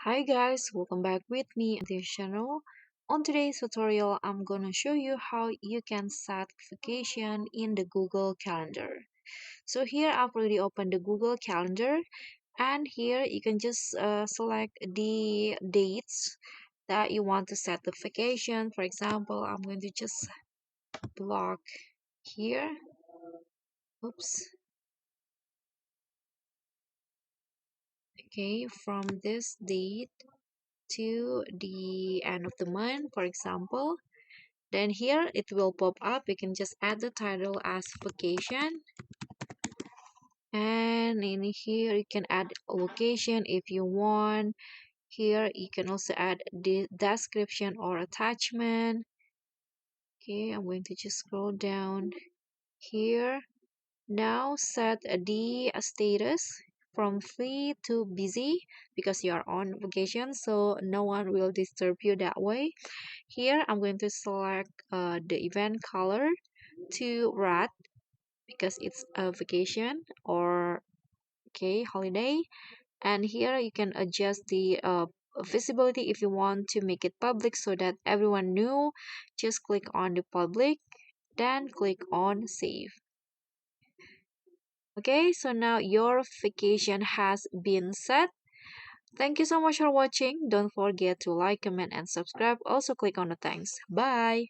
Hi guys, welcome back with me on this channel. On today's tutorial, I'm gonna show you how you can set vacation in the Google Calendar. So here I've already opened the Google Calendar, and here you can just select the dates that you want to set the vacation. For example, I'm going to just block here. Oops. Okay, from this date to the end of the month, for example. Then here it will pop up. You can just add the title as vacation. And in here you can add a location if you want. Here you can also add the description or attachment. Okay, I'm going to just scroll down here. Now set the status from free to busy because you are on vacation, so no one will disturb you that way. Here I'm going to select the event color to red because it's a vacation or okay holiday. And here you can adjust the visibility if you want to make it public so that everyone knew. Just click on the public, then click on save. Okay, so now your vacation has been set. Thank you so much for watching. Don't forget to like, comment, and subscribe. Also click on the thanks. Bye.